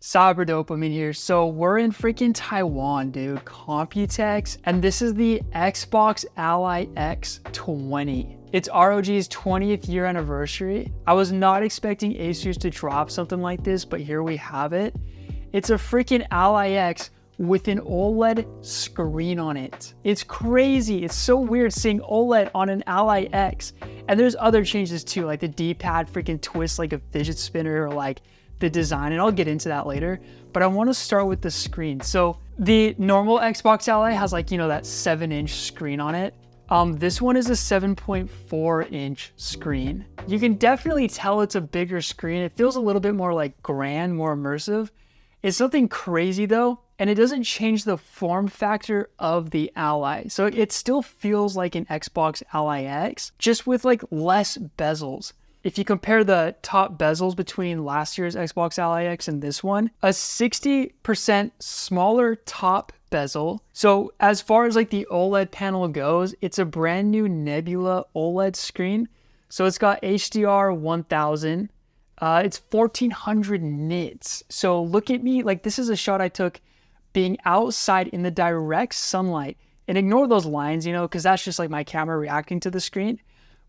Cyber dopamine here. So we're in freaking Taiwan, dude. Computex, and this is the Xbox Ally X20. It's ROG's 20th year anniversary. I was not expecting Asus to drop something like this, but here we have it. It's a freaking Ally X with an OLED screen on it. It's crazy. It's so weird seeing OLED on an Ally X. And there's other changes too, like the D-pad freaking twists like a fidget spinner, or like the design, and I'll get into that later. But I want to start with the screen. So the normal Xbox Ally has like, you know, that 7-inch screen on it. This one is a 7.4-inch screen. You can definitely tell it's a bigger screen. It feels a little bit more like grand, more immersive. It's nothing crazy though, and it doesn't change the form factor of the Ally. So it still feels like an Xbox Ally X, just with like less bezels. If you compare the top bezels between last year's Xbox Ally X and this one, a 60% smaller top bezel. So as far as like the OLED panel goes, it's a brand new Nebula OLED screen. So it's got HDR 1000. It's 1400 nits. So look at me, like this is a shot I took being outside in the direct sunlight, and ignore those lines, you know, because that's just like my camera reacting to the screen.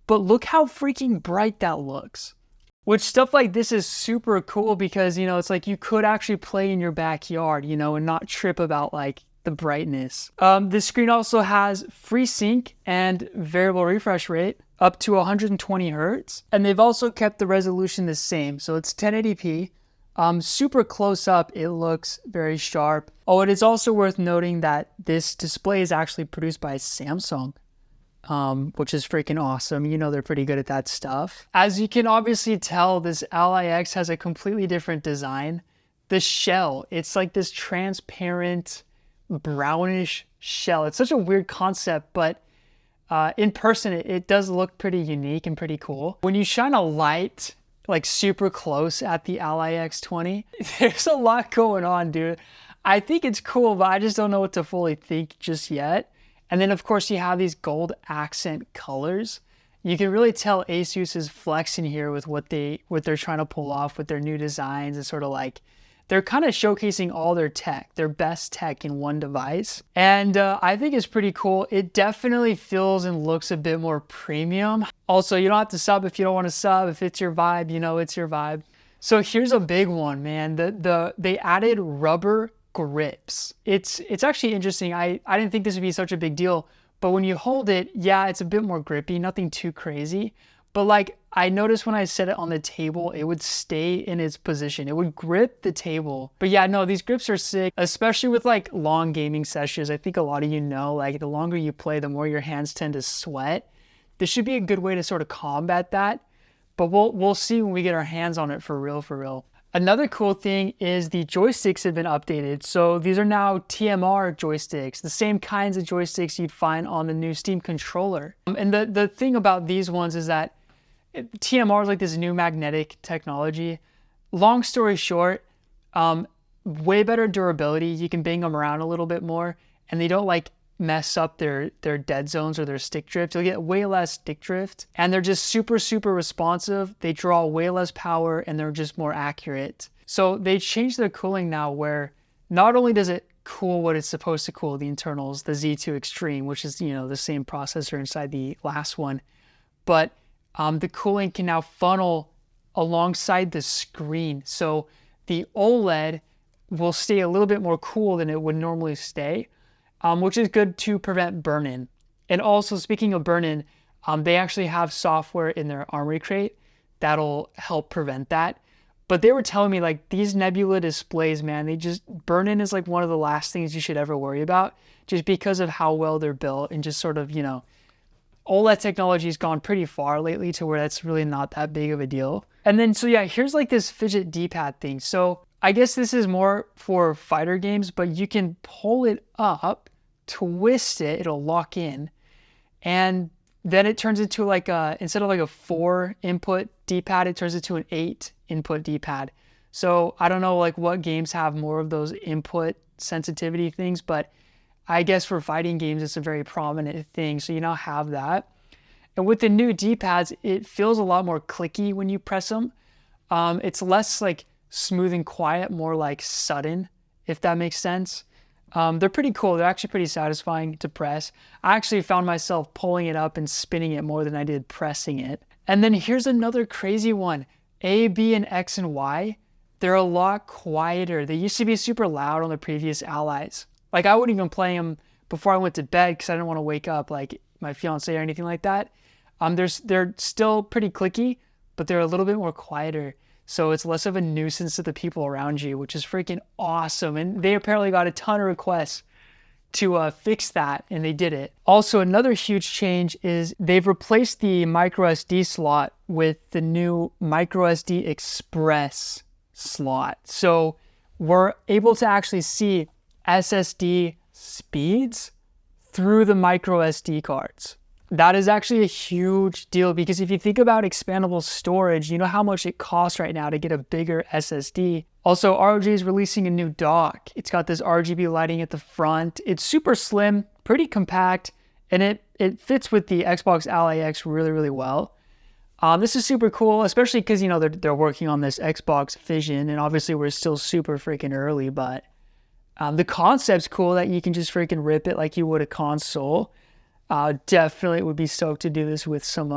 But look how freaking bright that looks. Which stuff like this is super cool because, you know, it's like you could actually play in your backyard, you know, and not trip about like the brightness. This screen also has FreeSync and variable refresh rate up to 120 hertz. And they've also kept the resolution the same. So it's 1080p. Super close up, it looks very sharp. Oh, it is also worth noting that this display is actually produced by Samsung, which is freaking awesome. You know, they're pretty good at that stuff. As you can obviously tell, this Ally X has a completely different design. The shell, it's like this transparent brownish shell. It's such a weird concept, but in person, it does look pretty unique and pretty cool. When you shine a light like super close at the Ally X20, there's a lot going on, dude. I think it's cool, but I just don't know what to fully think just yet. And then of course you have these gold accent colors. You can really tell Asus is flexing here with what they're trying to pull off with their new designs. It's sort of like they're kind of showcasing all their tech, their best tech in one device. And I think it's pretty cool. It definitely feels and looks a bit more premium. Also, you don't have to sub if you don't want to sub. If it's your vibe, you know it's your vibe. So here's a big one, man. They added rubber grips. It's actually interesting. I didn't think this would be such a big deal, but when you hold it, yeah, it's a bit more grippy, nothing too crazy. But like I noticed when I set it on the table, it would stay in its position. It would grip the table. But yeah, no, these grips are sick, especially with like long gaming sessions. I think a lot of you know, like the longer you play, the more your hands tend to sweat. This should be a good way to sort of combat that. But we'll see when we get our hands on it for real, for real. Another cool thing is the joysticks have been updated. So these are now TMR joysticks, the same kinds of joysticks you'd find on the new Steam controller. And the thing about these ones is that TMR is like this new magnetic technology. Long story short, way better durability. You can bang them around a little bit more, and they don't like mess up their dead zones or their stick drift. You'll get way less stick drift, and they're just super, super responsive. They draw way less power, and they're just more accurate. So they changed their cooling now, where not only does it cool what it's supposed to cool, the internals, the Z2 Extreme, which is, you know, the same processor inside the last one, but the cooling can now funnel alongside the screen. So the OLED will stay a little bit more cool than it would normally stay, which is good to prevent burn-in. And also, speaking of burn-in, they actually have software in their Armory Crate that'll help prevent that. But they were telling me like these Nebula displays, man, they just, burn-in is like one of the last things you should ever worry about, just because of how well they're built and just sort of, you know, OLED technology has gone pretty far lately to where that's really not that big of a deal. And then, so yeah, here's like this fidget D-pad thing. So I guess this is more for fighter games, but you can pull it up, twist it, it'll lock in, and then it turns into like a, instead of like a 4 input D-pad, it turns into an 8 input D-pad. So I don't know like what games have more of those input sensitivity things, but I guess for fighting games, it's a very prominent thing. So you now have that. And with the new D-pads, it feels a lot more clicky when you press them. It's less like smooth and quiet, more like sudden, if that makes sense. They're pretty cool. They're actually pretty satisfying to press. I actually found myself pulling it up and spinning it more than I did pressing it. And then here's another crazy one. A, B, and X and Y, they're a lot quieter. They used to be super loud on the previous Allies. Like I wouldn't even play them before I went to bed because I didn't want to wake up like my fiance or anything like that. They're still pretty clicky, but they're a little bit more quieter. So it's less of a nuisance to the people around you, which is freaking awesome. And they apparently got a ton of requests to fix that, and they did it. Also, another huge change is they've replaced the micro SD slot with the new micro SD Express slot. So we're able to actually see SSD speeds through the micro SD cards. That is actually a huge deal because if you think about expandable storage, you know how much it costs right now to get a bigger SSD. Also, ROG is releasing a new dock. It's got this RGB lighting at the front. It's super slim, pretty compact, and it fits with the Xbox Ally X really, really well. This is super cool, especially because, you know, they're working on this Xbox Vision, and obviously we're still super freaking early, but the concept's cool that you can just freaking rip it like you would a console. Definitely would be stoked to do this with some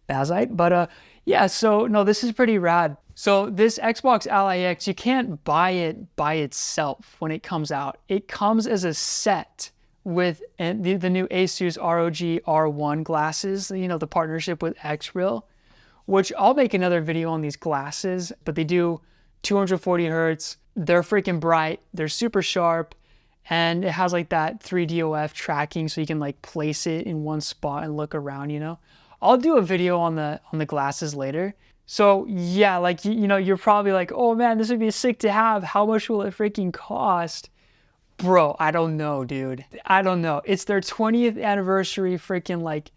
Bazite, but yeah, so no, this is pretty rad. So this Xbox Ally X, you can't buy it by itself when it comes out. It comes as a set with the new Asus ROG R1 glasses, you know, the partnership with Xreal, which I'll make another video on these glasses, but they do 240 hertz. They're freaking bright. They're super sharp. And it has like that 3DOF tracking so you can like place it in one spot and look around, you know. I'll do a video on the glasses later. So yeah, like, you know, you're probably like, oh man, this would be sick to have. How much will it freaking cost? Bro, I don't know, dude. I don't know. It's their 20th anniversary freaking like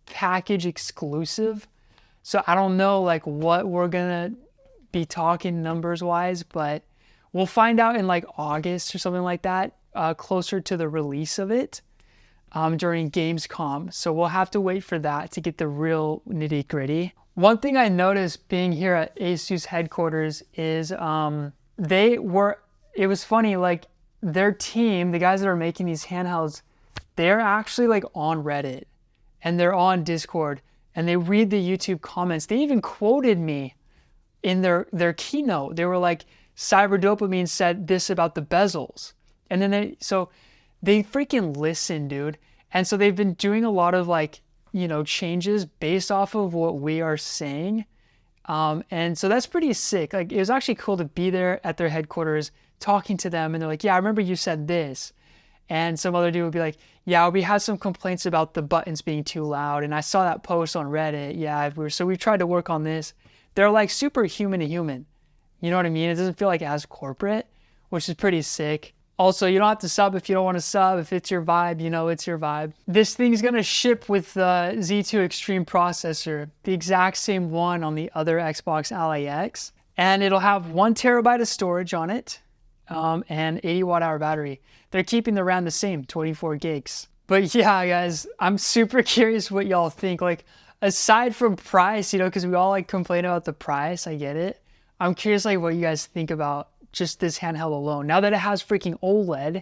package exclusive. So I don't know like what we're gonna be talking numbers wise, but we'll find out in like August or something like that. Closer to the release of it during Gamescom. So we'll have to wait for that to get the real nitty gritty. One thing I noticed being here at Asus headquarters is it was funny, like their team, the guys that are making these handhelds, they're actually like on Reddit and they're on Discord and they read the YouTube comments. They even quoted me in their keynote. They were like, Cyber Dopamine said this about the bezels. And then they freaking listen, dude. And so they've been doing a lot of like, you know, changes based off of what we are saying. And so that's pretty sick. Like it was actually cool to be there at their headquarters talking to them. And they're like, yeah, I remember you said this. And some other dude would be like, yeah, we had some complaints about the buttons being too loud. And I saw that post on Reddit. Yeah, so we've tried to work on this. They're like super human to human. You know what I mean? It doesn't feel like as corporate, which is pretty sick. Also, you don't have to sub if you don't want to sub. If it's your vibe, you know it's your vibe. This thing's going to ship with the Z2 Extreme processor, the exact same one on the other Xbox Ally X. And it'll have 1 terabyte of storage on it and 80 watt hour battery. They're keeping the RAM the same, 24 gigs. But yeah, guys, I'm super curious what y'all think. Like, aside from price, you know, because we all like complain about the price, I get it. I'm curious like what you guys think about just this handheld alone. Now that it has freaking OLED,